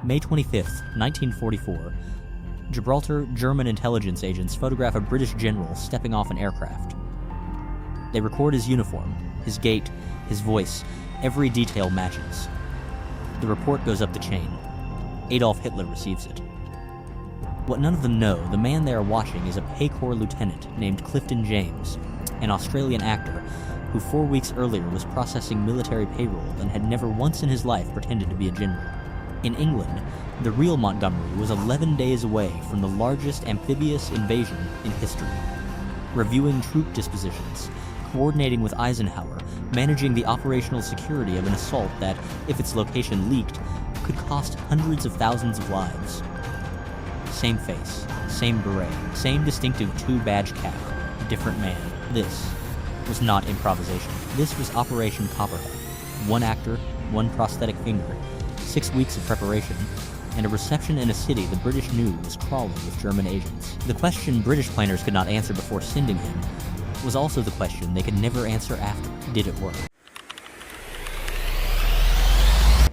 May 25th, 1944, Gibraltar German intelligence agents photograph a British general stepping off an aircraft. They record his uniform, his gait, his voice. Every detail matches. The report goes up the chain. Adolf Hitler receives it. What none of them know, the man they are watching is a Pay Corps lieutenant named Clifton James, an Australian actor who 4 weeks earlier was processing military payroll and had never once in his life pretended to be a general. In England, the real Montgomery was 11 days away from the largest amphibious invasion in history, reviewing troop dispositions, coordinating with Eisenhower, managing the operational security of an assault that, if its location leaked, could cost hundreds of thousands of lives. Same face, same beret, same distinctive two-badge cap, different man. This was not improvisation. This was Operation Copperhead. One actor, one prosthetic finger, 6 weeks of preparation, and a reception in a city the British knew was crawling with German agents. The question British planners could not answer before sending him was also the question they could never answer after. Did it work?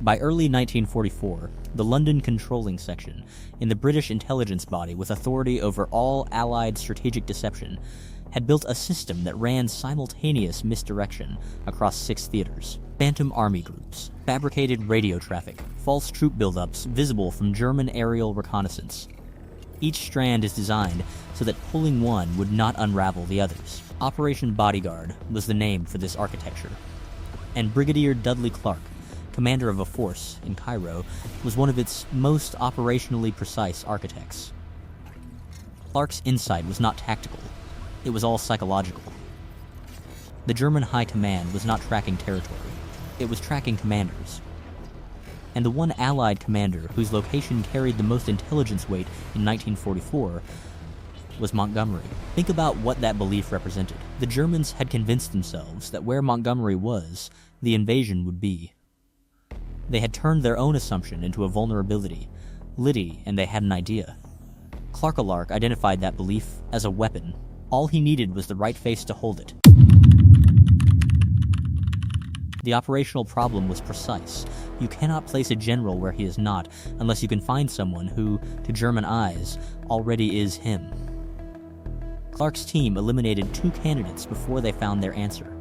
By early 1944, the London Controlling Section, in the British intelligence body with authority over all Allied strategic deception, had built a system that ran simultaneous misdirection across 6 theaters. Phantom army groups, fabricated radio traffic, false troop buildups visible from German aerial reconnaissance. Each strand is designed so that pulling one would not unravel the others. Operation Bodyguard was the name for this architecture. And Brigadier Dudley Clark, commander of a force in Cairo, was one of its most operationally precise architects. Clark's insight was not tactical, it was all psychological. The German high command was not tracking territory, it was tracking commanders. And the one Allied commander whose location carried the most intelligence weight in 1944 was Montgomery. Think about what that belief represented. The Germans had convinced themselves that where Montgomery was, the invasion would be. They had turned their own assumption into a vulnerability. Liddy and they had an idea. Clark-a-Lark identified that belief as a weapon. All he needed was the right face to hold it. The operational problem was precise. You cannot place a general where he is not, unless you can find someone who, to German eyes, already is him. Clark's team eliminated 2 candidates before they found their answer.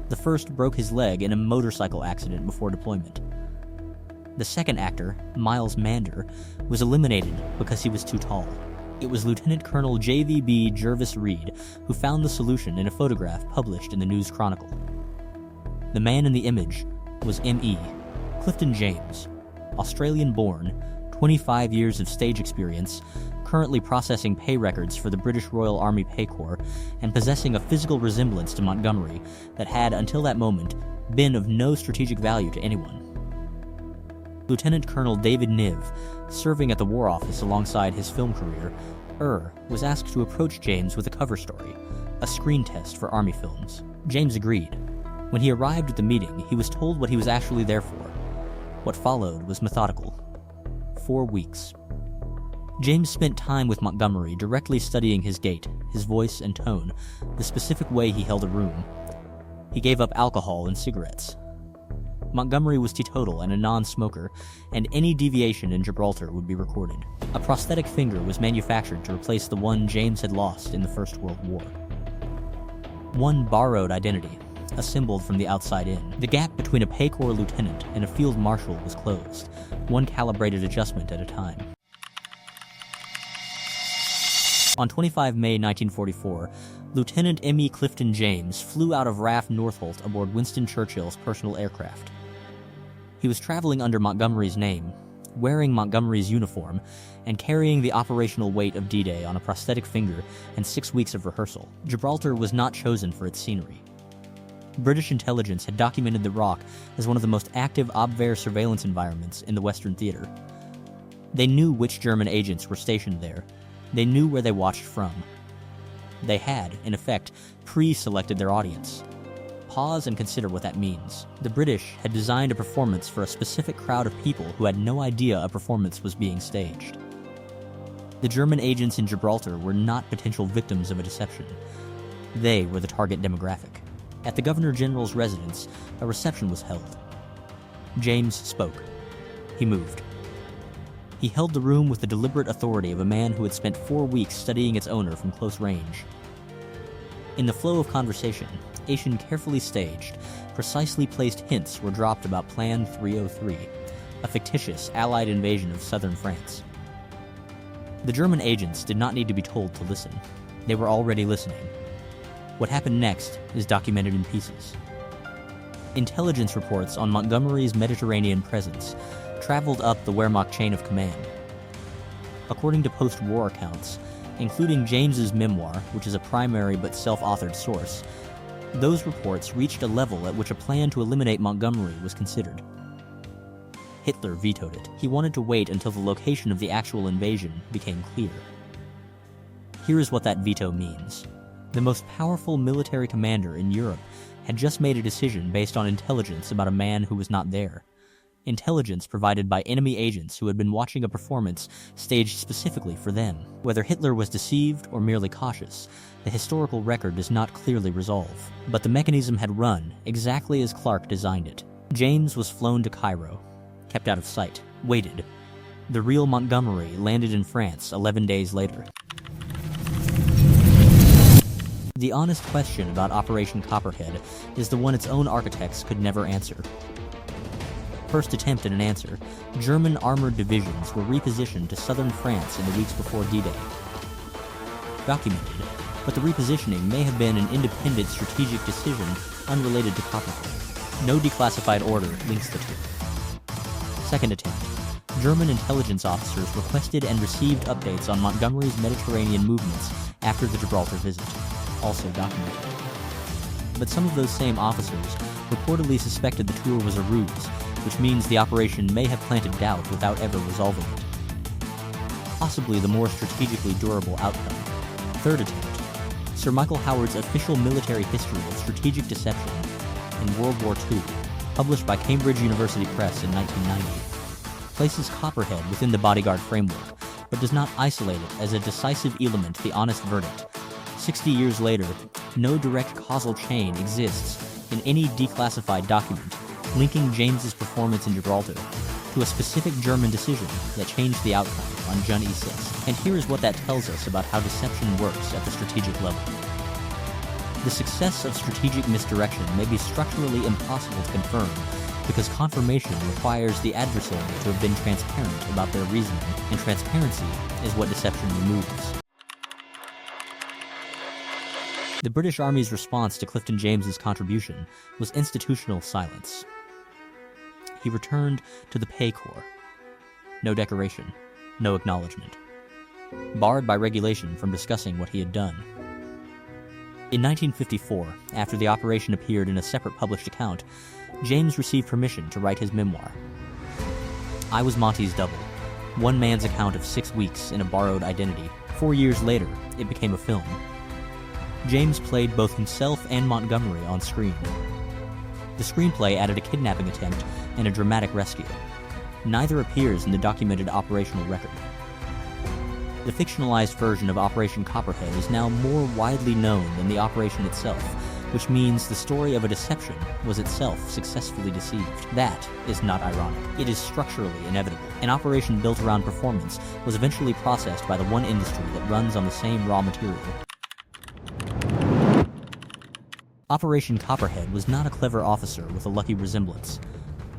The first broke his leg in a motorcycle accident before deployment. The second actor, Miles Mander, was eliminated because he was too tall. It was Lieutenant Colonel JVB Jervis Reed who found the solution in a photograph published in the News Chronicle. The man in the image was M.E. Clifton James, Australian-born, 25 years of stage experience, currently processing pay records for the British Royal Army Pay Corps, and possessing a physical resemblance to Montgomery that had, until that moment, been of no strategic value to anyone. Lieutenant Colonel David Niv, serving at the War Office alongside his film career, was asked to approach James with a cover story, a screen test for Army films. James agreed. When he arrived at the meeting, he was told what he was actually there for. What followed was methodical. 4 weeks. James spent time with Montgomery directly studying his gait, his voice and tone, the specific way he held a room. He gave up alcohol and cigarettes. Montgomery was teetotal and a non-smoker, and any deviation in Gibraltar would be recorded. A prosthetic finger was manufactured to replace the one James had lost in the First World War. One borrowed identity, assembled from the outside in. The gap between a Pay Corps lieutenant and a field marshal was closed, one calibrated adjustment at a time. On 25 May 1944, Lieutenant M.E. Clifton James flew out of RAF Northolt aboard Winston Churchill's personal aircraft. He was traveling under Montgomery's name, wearing Montgomery's uniform, and carrying the operational weight of D-Day on a prosthetic finger and 6 weeks of rehearsal. Gibraltar was not chosen for its scenery. British intelligence had documented the Rock as one of the most active Abwehr surveillance environments in the Western Theater. They knew which German agents were stationed there. They knew where they watched from. They had, in effect, pre-selected their audience. Pause and consider what that means. The British had designed a performance for a specific crowd of people who had no idea a performance was being staged. The German agents in Gibraltar were not potential victims of a deception. They were the target demographic. At the Governor General's residence, a reception was held. James spoke. He moved. He held the room with the deliberate authority of a man who had spent 4 weeks studying its owner from close range. In the flow of conversation, Aishin carefully staged, precisely placed hints were dropped about Plan 303, a fictitious Allied invasion of southern France. The German agents did not need to be told to listen. They were already listening. What happened next is documented in pieces. Intelligence reports on Montgomery's Mediterranean presence traveled up the Wehrmacht chain of command. According to post-war accounts, including James's memoir, which is a primary but self-authored source, those reports reached a level at which a plan to eliminate Montgomery was considered. Hitler vetoed it. He wanted to wait until the location of the actual invasion became clear. Here is what that veto means. The most powerful military commander in Europe had just made a decision based on intelligence about a man who was not there. Intelligence provided by enemy agents who had been watching a performance staged specifically for them. Whether Hitler was deceived or merely cautious, the historical record does not clearly resolve. But the mechanism had run exactly as Clark designed it. James was flown to Cairo, kept out of sight, waited. The real Montgomery landed in France 11 days later. The honest question about Operation Copperhead is the one its own architects could never answer. First attempt at an answer, German armored divisions were repositioned to southern France in the weeks before D-Day. Documented, but the repositioning may have been an independent strategic decision unrelated to Copperhead. No declassified order links the two. Second attempt, German intelligence officers requested and received updates on Montgomery's Mediterranean movements after the Gibraltar visit, also documented. But some of those same officers reportedly suspected the tour was a ruse, which means the operation may have planted doubt without ever resolving it. Possibly the more strategically durable outcome. Third attempt, Sir Michael Howard's Official Military History of Strategic Deception in World War II, published by Cambridge University Press in 1990, places Copperhead within the bodyguard framework, but does not isolate it as a decisive element, the honest verdict. 60 years later, no direct causal chain exists in any declassified document linking James's performance in Gibraltar to a specific German decision that changed the outcome on June 6. And here is what that tells us about how deception works at the strategic level. The success of strategic misdirection may be structurally impossible to confirm because confirmation requires the adversary to have been transparent about their reasoning, and transparency is what deception removes. The British Army's response to Clifton James's contribution was institutional silence. He returned to the Pay Corps. No decoration, no acknowledgement. Barred by regulation from discussing what he had done. In 1954, after the operation appeared in a separate published account, James received permission to write his memoir. I Was Monty's Double, one man's account of 6 weeks in a borrowed identity. 4 years later, it became a film. James played both himself and Montgomery on screen. The screenplay added a kidnapping attempt and a dramatic rescue. Neither appears in the documented operational record. The fictionalized version of Operation Copperhead is now more widely known than the operation itself, which means the story of a deception was itself successfully deceived. That is not ironic. It is structurally inevitable. An operation built around performance was eventually processed by the one industry that runs on the same raw material. Operation Copperhead was not a clever officer with a lucky resemblance.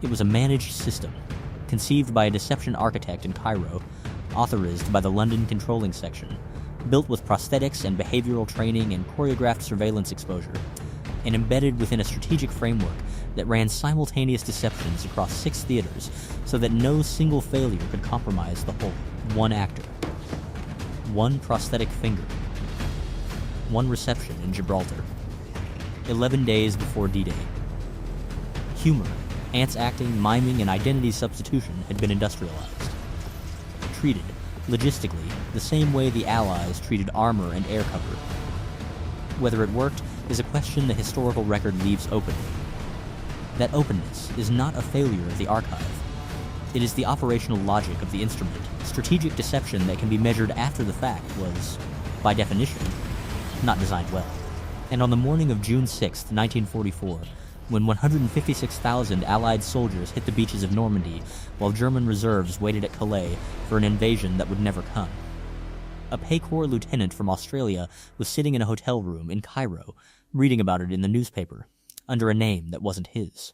It was a managed system, conceived by a deception architect in Cairo, authorized by the London Controlling Section, built with prosthetics and behavioral training and choreographed surveillance exposure, and embedded within a strategic framework that ran simultaneous deceptions across 6 theaters so that no single failure could compromise the whole. One actor. One prosthetic finger. One reception in Gibraltar. 11 days before D-Day. Humor, ants acting, miming, and identity substitution had been industrialized. Treated, logistically, the same way the Allies treated armor and air cover. Whether it worked is a question the historical record leaves open. That openness is not a failure of the archive. It is the operational logic of the instrument. Strategic deception that can be measured after the fact was, by definition, not designed well. And on the morning of June 6, 1944, when 156,000 Allied soldiers hit the beaches of Normandy, while German reserves waited at Calais for an invasion that would never come. A Pay Corps lieutenant from Australia was sitting in a hotel room in Cairo, reading about it in the newspaper, under a name that wasn't his.